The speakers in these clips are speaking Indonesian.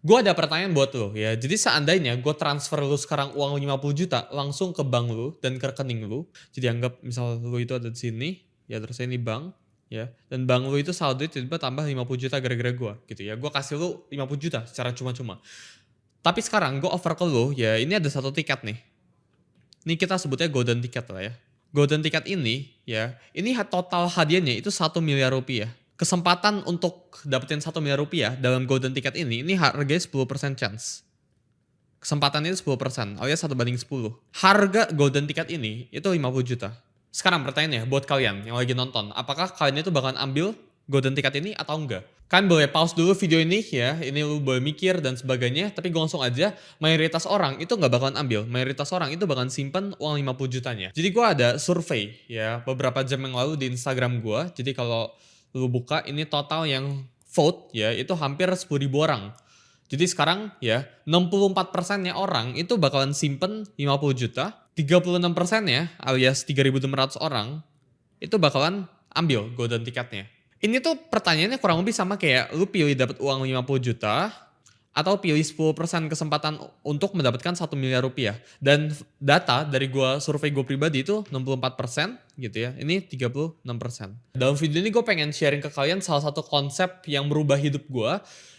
Gue ada pertanyaan buat lo ya. Jadi seandainya gue transfer lu sekarang uang 50 juta langsung ke bank lu dan ke rekening lu. Jadi anggap misal lu itu ada di sini, ya terus ini bank, ya. Dan bank lu itu saldo tiba-tiba tambah 50 juta gara-gara gue gitu ya. Gue kasih lu 50 juta secara cuma-cuma. Tapi sekarang gue offer ke lu, ya ini ada satu tiket nih. Ini kita sebutnya golden ticket lah ya. Golden ticket ini ya, ini total hadiahnya itu 1 miliar rupiah. Kesempatan untuk dapetin 1 miliar rupiah dalam golden ticket ini harganya 10% chance. Kesempatannya itu 10%, alias 1/10. Harga golden ticket ini itu 50 juta. Sekarang pertanyaannya buat kalian yang lagi nonton, apakah kalian itu bakalan ambil golden ticket ini atau enggak? Kalian boleh pause dulu video ini ya, ini lu boleh mikir dan sebagainya, tapi gue langsung aja, mayoritas orang itu nggak bakalan ambil, mayoritas orang itu bakalan simpen uang 50 jutanya. Jadi gue ada survei ya, beberapa jam yang lalu di Instagram gue, jadi kalau lu buka ini total yang vote ya, itu hampir 10.000 orang. Jadi sekarang ya 64%-nya orang itu bakalan simpen 50 juta, 36%-nya alias 3.600 orang itu bakalan ambil golden ticketnya. Ini tuh pertanyaannya kurang lebih sama kayak lu pilih dapat uang 50 juta atau pilih 10% kesempatan untuk mendapatkan 1 miliar rupiah. Dan data dari survei gue pribadi itu 64% gitu ya. Ini 36%. Dalam video ini gue pengen sharing ke kalian salah satu konsep yang merubah hidup gue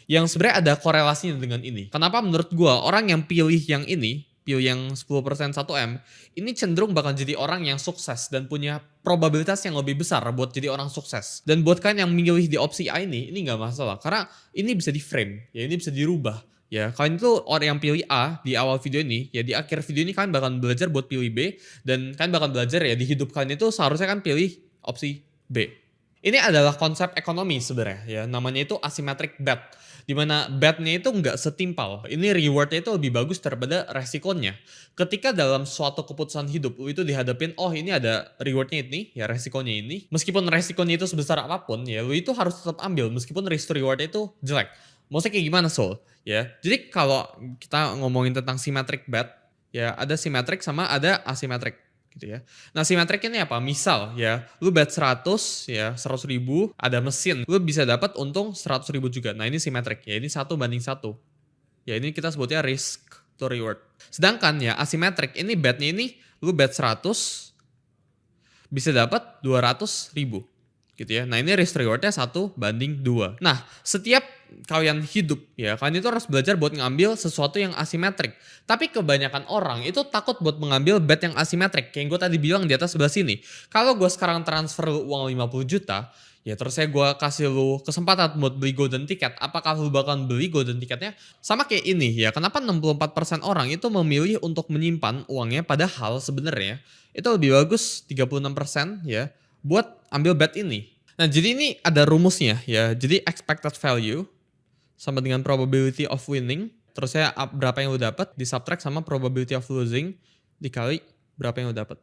yang sebenarnya ada korelasinya dengan ini. Kenapa menurut gue orang yang pilih yang ini, pilih yang 10% 1M, ini cenderung bakal jadi orang yang sukses dan punya probabilitas yang lebih besar buat jadi orang sukses. Dan buat kalian yang milih di opsi A ini nggak masalah. Karena ini bisa di frame, ya ini bisa dirubah. Ya, kalian itu orang yang pilih A di awal video ini, ya di akhir video ini kalian bakal belajar buat pilih B. Dan kalian bakal belajar ya di hidup kalian itu seharusnya kan pilih opsi B. Ini adalah konsep ekonomi sebenarnya ya, namanya itu asymmetric bet. Dimana bet-nya itu nggak setimpal. Ini reward-nya itu lebih bagus daripada resikonya. Ketika dalam suatu keputusan hidup lu itu dihadapin, oh ini ada reward-nya ini, ya resikonya ini. Meskipun resikonya itu sebesar apapun, ya lu itu harus tetap ambil meskipun risk reward-nya itu jelek. Maksudnya kayak gimana Soul? Ya, jadi kalau kita ngomongin tentang symmetric bet, ya ada symmetric sama ada asymmetric gitu ya. Nah simetrik ini apa? Misal ya, lu bet 100 ya, 100 ribu, ada mesin, lu bisa dapat untung 100 ribu juga. Nah ini simetrik ya, ini 1/1. Ya ini kita sebutnya risk to reward. Sedangkan ya asimetrik, ini betnya ini lu bet 100 bisa dapat 200 ribu. Gitu ya. Nah ini risk rewardnya 1/2. Nah setiap kalian hidup ya, kalian itu harus belajar buat ngambil sesuatu yang asimetrik. Tapi kebanyakan orang itu takut buat mengambil bet yang asimetrik. Kayak gue tadi bilang di atas sebelah sini. Kalau gue sekarang transfer uang 50 juta, ya terus gue kasih lu kesempatan buat beli golden ticket. Apakah lu bakal beli golden ticketnya? Sama kayak ini ya, kenapa 64% orang itu memilih untuk menyimpan uangnya, padahal sebenarnya itu lebih bagus 36% ya buat ambil bet ini. Nah jadi ini ada rumusnya ya, jadi expected value sama dengan probability of winning, terus ya berapa yang lu dapat disubtract sama probability of losing dikali berapa yang lu dapat.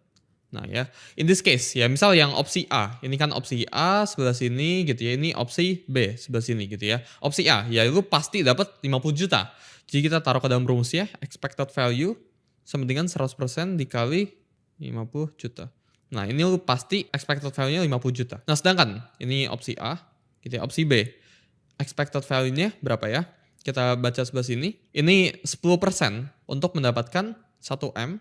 Nah ya, in this case ya misal yang opsi A, ini kan opsi A sebelah sini gitu ya, ini opsi B sebelah sini gitu ya. Opsi A ya lu pasti dapat 50 juta. Jadi kita taruh ke dalam rumusnya, expected value sama dengan 100% dikali 50 juta. Nah ini lu pasti expected value-nya 50 juta. Nah sedangkan ini opsi A, gitu ya, opsi B. Expected value-nya berapa ya? Kita baca sebelah sini. Ini 10% untuk mendapatkan 1M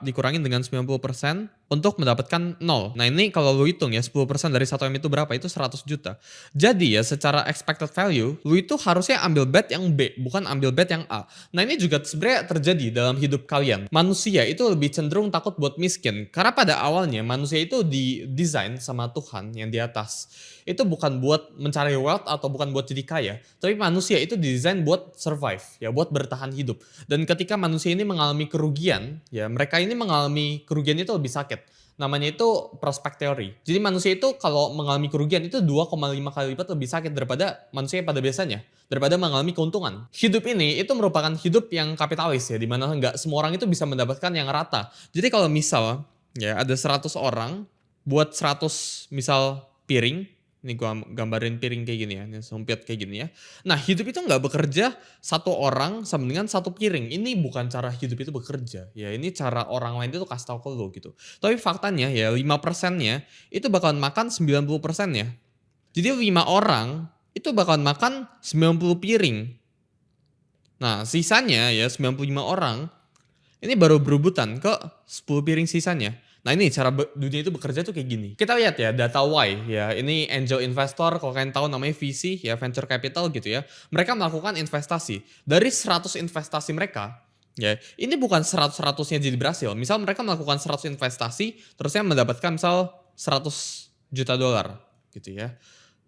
dikurangin dengan 90% untuk mendapatkan 0. Nah ini kalau lu hitung ya 10% dari 1M itu berapa? Itu 100 juta. Jadi ya secara expected value, lu itu harusnya ambil bet yang B, bukan ambil bet yang A. Nah ini juga sebenarnya terjadi dalam hidup kalian. Manusia itu lebih cenderung takut buat miskin. Karena pada awalnya manusia itu didesain sama Tuhan yang di atas. Itu bukan buat mencari wealth atau bukan buat jadi kaya. Tapi manusia itu didesain buat survive, ya buat bertahan hidup. Dan ketika manusia ini mengalami kerugian, ya mereka ini mengalami kerugian itu lebih sakit. Namanya itu prospect theory. Jadi manusia itu kalau mengalami kerugian itu 2,5 kali lipat lebih sakit daripada manusia pada biasanya. Daripada mengalami keuntungan. Hidup ini itu merupakan hidup yang kapitalis ya. Dimana nggak semua orang itu bisa mendapatkan yang rata. Jadi kalau misal ya ada 100 orang buat 100 misal piring. Ini gua gambarin piring kayak gini ya, ini sempit kayak gini ya. Nah hidup itu nggak bekerja satu orang sama dengan satu piring. Ini bukan cara hidup itu bekerja. Ya ini cara orang lain itu kasih tau ke lo gitu. Tapi faktanya ya 5%-nya itu bakalan makan 90%-nya. Jadi 5 orang itu bakalan makan 90 piring. Nah, sisanya ya 95 orang ini baru berebutan ke 10 piring sisanya. Nah ini cara dunia itu bekerja tuh kayak gini. Kita lihat ya data Y ya, ini angel investor, kalau kalian tahu namanya VC ya, venture capital gitu ya. Mereka melakukan investasi. Dari 100 investasi mereka, ya ini bukan 100-100-nya jadi berhasil. Misal mereka melakukan 100 investasi, terusnya mendapatkan misal 100 juta dolar gitu ya.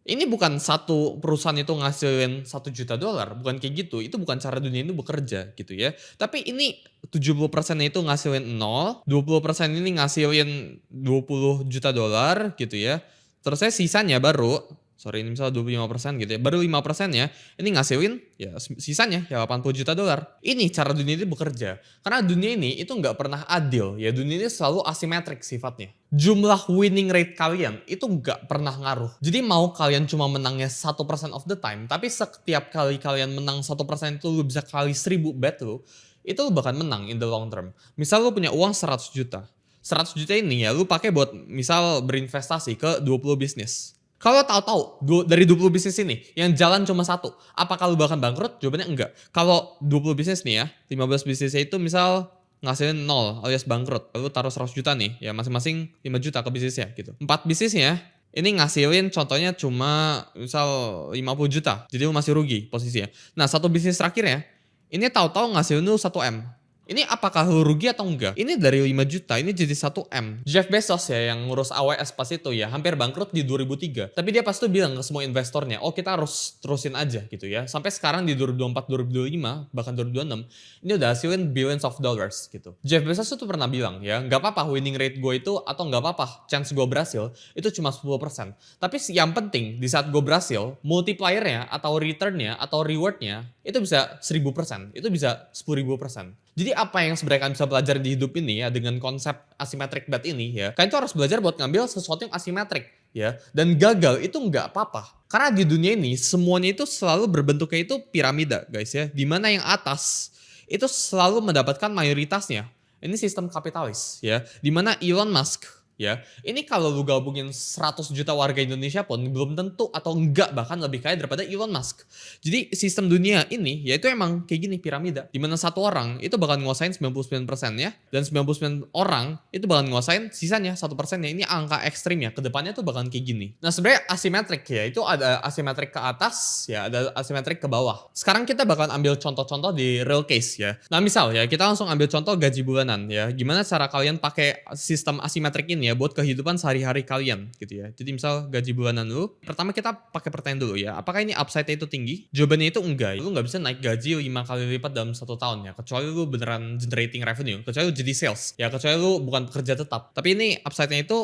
Ini bukan satu perusahaan itu ngasilin 1 juta dolar, bukan kayak gitu. Itu bukan cara dunia itu bekerja gitu ya. Tapi ini 70%-nya itu ngasilin nol, 20% ini ngasilin 20 juta dolar gitu ya. Terus saya sisanya baru, sorry ini misalnya 25% gitu ya, baru 5%-nya ini ngasilin ya sisanya ya 80 juta dolar. Ini cara dunia itu bekerja. Karena dunia ini itu nggak pernah adil ya, dunia ini selalu asimetrik sifatnya. Jumlah winning rate kalian itu nggak pernah ngaruh. Jadi mau kalian cuma menangnya 1% of the time, tapi setiap kali kalian menang 1% itu lu bisa kali 1000 bet lu, itu lu bakal menang in the long term. Misal lu punya uang 100 juta. 100 juta ini ya lu pakai buat misal berinvestasi ke 20 bisnis. Kalau tahu-tahu dari 20 bisnis ini yang jalan cuma satu, apakah lu bakal bangkrut? Jawabannya enggak. Kalau 20 bisnis nih ya, 15 bisnisnya itu misal ngasilin 0 alias bangkrut. Lalu taruh 100 juta nih, ya masing-masing 5 juta ke bisnisnya gitu. 4 bisnisnya ini ngasilin contohnya cuma misal 50 juta. Jadi lu masih rugi posisinya. Nah, satu bisnis terakhirnya ini tahu-tahu ngasilin lu 1 M. Ini apakah lu rugi atau enggak? Ini dari 5 juta, ini jadi 1 M. Jeff Bezos ya yang ngurus AWS pas itu ya, hampir bangkrut di 2003. Tapi dia pas itu bilang ke semua investornya, oh kita harus terusin aja gitu ya. Sampai sekarang di 2024, 2025, bahkan 2026, ini udah hasilin billions of dollars gitu. Jeff Bezos itu pernah bilang ya, nggak apa-apa winning rate gue itu, atau nggak apa-apa chance gue berhasil, itu cuma 10%. Tapi yang penting, di saat gue berhasil, multipliernya atau returnnya atau rewardnya, itu bisa 1000%, itu bisa 10.000%. Jadi apa yang sebenarnya kalian bisa belajar di hidup ini ya dengan konsep asymmetric bet ini ya, kalian tuh harus belajar buat ngambil sesuatu yang asimetrik ya. Dan gagal itu nggak apa-apa. Karena di dunia ini semuanya itu selalu berbentuknya itu piramida guys ya. Dimana yang atas itu selalu mendapatkan mayoritasnya. Ini sistem kapitalis ya. Dimana Elon Musk ya, ini kalau lu gabungin 100 juta warga Indonesia pun belum tentu atau enggak bahkan lebih kaya daripada Elon Musk. Jadi sistem dunia ini ya itu emang kayak gini piramida. Dimana satu orang itu bakal nguasain 99% ya, dan 99 orang itu bakal nguasain sisanya 1%-nya. Ini angka ekstrim ya, kedepannya tuh bakal kayak gini. Nah sebenarnya asimetrik ya, itu ada asimetrik ke atas ya, ada asimetrik ke bawah. Sekarang kita bakal ambil contoh-contoh di real case ya. Nah misal ya, kita langsung ambil contoh gaji bulanan ya. Gimana cara kalian pakai sistem asimetrik ini ya buat kehidupan sehari-hari kalian gitu ya. Jadi misal gaji bulanan lu, pertama kita pakai pertanyaan dulu ya, apakah ini upside-nya itu tinggi? Jawabannya itu enggak. Lu nggak bisa naik gaji 5 kali lipat dalam 1 tahun ya, kecuali lu beneran generating revenue, kecuali lu jadi sales ya, kecuali lu bukan pekerja tetap. Tapi ini upside-nya itu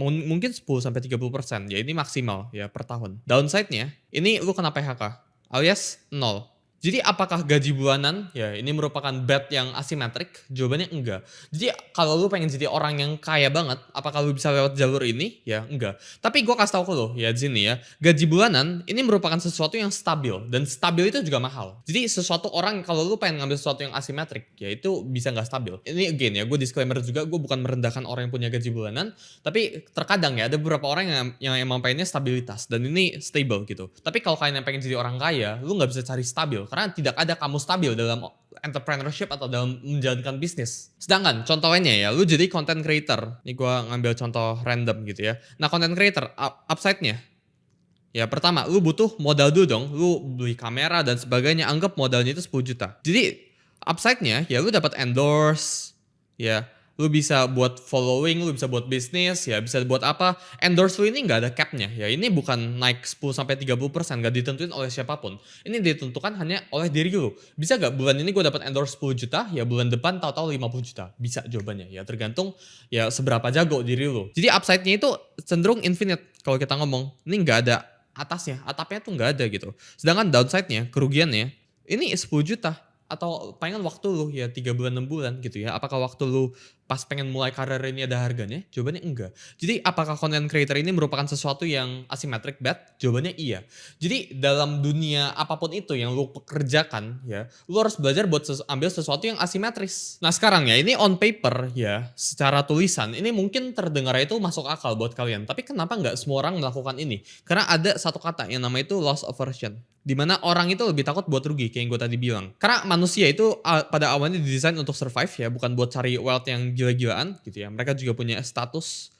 mungkin 10-30%, ya ini maksimal ya per tahun. Downside-nya ini lu kena PHK alias 0. Jadi apakah gaji bulanan ya ini merupakan bet yang asimetrik? Jawabannya enggak. Jadi kalau lu pengen jadi orang yang kaya banget, apakah lu bisa lewat jalur ini? Ya enggak. Tapi gue kasih tau ke lu ya di sini ya, gaji bulanan ini merupakan sesuatu yang stabil, dan stabil itu juga mahal. Jadi sesuatu orang kalau lu pengen ngambil sesuatu yang asimetrik ya itu bisa nggak stabil. Ini again ya, gue disclaimer juga, gue bukan merendahkan orang yang punya gaji bulanan, tapi terkadang ya ada beberapa orang yang emang pengennya stabilitas dan ini stable gitu. Tapi kalau kalian yang pengen jadi orang kaya, lu nggak bisa cari stabil. Karena tidak ada kamu stabil dalam entrepreneurship atau dalam menjalankan bisnis. Sedangkan contoh lainnya ya, lu jadi content creator. Ini gue ngambil contoh random gitu ya. Nah content creator, upside-nya. Ya pertama, lu butuh modal dulu dong. Lu beli kamera dan sebagainya, anggap modalnya itu 10 juta. Jadi upside-nya ya lu dapat endorse, ya lu bisa buat following, lu bisa buat bisnis, ya bisa buat apa. Endorse lu ini nggak ada cap-nya. Ya ini bukan naik 10-30%, nggak ditentuin oleh siapapun. Ini ditentukan hanya oleh diri lu. Bisa nggak bulan ini gue dapat endorse 10 juta, ya bulan depan tahu-tahu 50 juta. Bisa jawabannya. Ya tergantung ya seberapa jago diri lu. Jadi upside-nya itu cenderung infinite kalau kita ngomong. Ini nggak ada atasnya, atapnya tuh nggak ada gitu. Sedangkan downside-nya, kerugiannya, ini 10 juta. Atau palingan waktu lu ya 3 bulan 6 bulan gitu ya. Apakah waktu lu pas pengen mulai karir ini ada harganya? Jawabannya enggak. Jadi apakah content creator ini merupakan sesuatu yang asymmetric bet? Jawabannya iya. Jadi dalam dunia apapun itu yang lu pekerjakan ya, lu harus belajar buat ambil sesuatu yang asimetris. Nah sekarang ya, ini on paper ya, secara tulisan, ini mungkin terdengar itu masuk akal buat kalian. Tapi kenapa nggak semua orang melakukan ini? Karena ada satu kata yang namanya itu loss aversion. Dimana orang itu lebih takut buat rugi kayak yang gue tadi bilang. Karena manusia itu pada awalnya didesain untuk survive ya, bukan buat cari wealth yang gila-gilaan gitu ya. Mereka juga punya status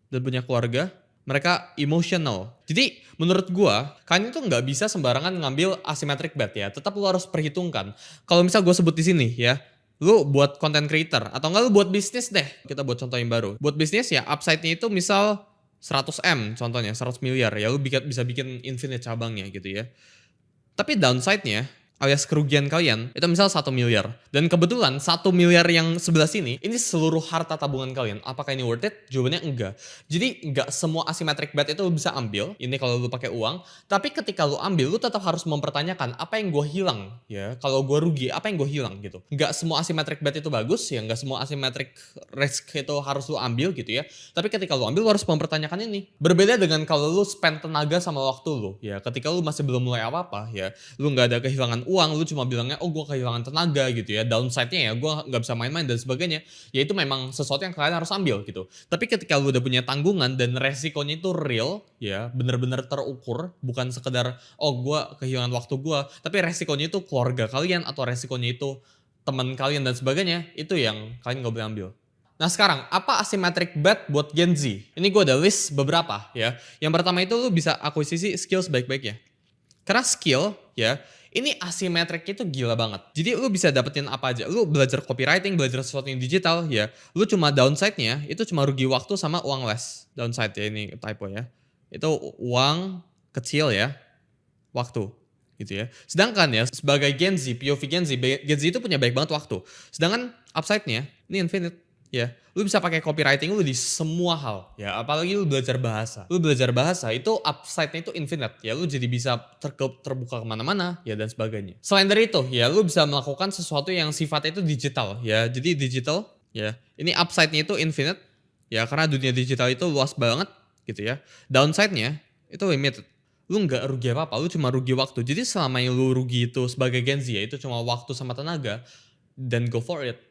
dan punya keluarga. Mereka emotional. Jadi menurut gue, kalian itu nggak bisa sembarangan ngambil asymmetric bet ya. Tetap lu harus perhitungkan. Kalau misal gue sebut di sini ya, lu buat content creator atau enggak lu buat bisnis deh. Kita buat contoh yang baru. Buat bisnis ya, upside-nya itu misal 100M contohnya, 100 miliar ya, lu bisa bikin infinite cabangnya gitu ya. Tapi downside-nya alias kerugian kalian itu misal 1 miliar. Dan kebetulan 1 miliar yang sebelah sini ini seluruh harta tabungan kalian. Apakah ini worth it? Jawabannya enggak. Jadi enggak semua asymmetric bet itu lu bisa ambil. Ini kalau lu pakai uang. Tapi ketika lu ambil lu tetap harus mempertanyakan apa yang gue hilang ya. Kalau gue rugi apa yang gue hilang gitu. Enggak semua asymmetric bet itu bagus ya. Enggak semua asymmetric risk itu harus lu ambil gitu ya. Tapi ketika lu ambil lu harus mempertanyakan ini. Berbeda dengan kalau lu spend tenaga sama waktu lu ya. Ketika lu masih belum mulai apa-apa ya. Lu nggak ada kehilangan uang, lu cuma bilangnya, oh gue kehilangan tenaga gitu ya, downside-nya ya gue nggak bisa main-main dan sebagainya, ya itu memang sesuatu yang kalian harus ambil gitu. Tapi ketika lu udah punya tanggungan dan resikonya itu real, ya bener-bener terukur, bukan sekedar, oh gue kehilangan waktu gue, tapi resikonya itu keluarga kalian atau resikonya itu teman kalian dan sebagainya, itu yang kalian nggak boleh ambil. Nah sekarang, apa asymmetric bet buat Gen Z? Ini gue ada list beberapa ya. Yang pertama itu lu bisa akuisisi skill sebaik-baiknya. Karena skill ya, ini asymmetric itu gila banget. Jadi lu bisa dapetin apa aja. Lu belajar copywriting, belajar sesuatu yang digital ya. Lu cuma downside-nya itu cuma rugi waktu sama uang les. Downside ya, ini typo ya. Itu uang kecil ya, waktu gitu ya. Sedangkan ya sebagai Gen Z, POV Gen Z itu punya banyak banget waktu. Sedangkan upside-nya ini infinite. Ya, lu bisa pakai copywriting lu di semua hal ya, apalagi lu belajar bahasa. Lu belajar bahasa itu upside-nya itu infinite ya, lu jadi bisa terbuka kemana-mana ya dan sebagainya. Selain dari itu ya, lu bisa melakukan sesuatu yang sifatnya itu digital ya. Jadi digital ya, ini upside-nya itu infinite ya, karena dunia digital itu luas banget gitu ya. Downside-nya itu limited. Lu nggak rugi apa-apa, lu cuma rugi waktu. Jadi selama yang lu rugi itu sebagai Gen Z ya, itu cuma waktu sama tenaga, dan go for it.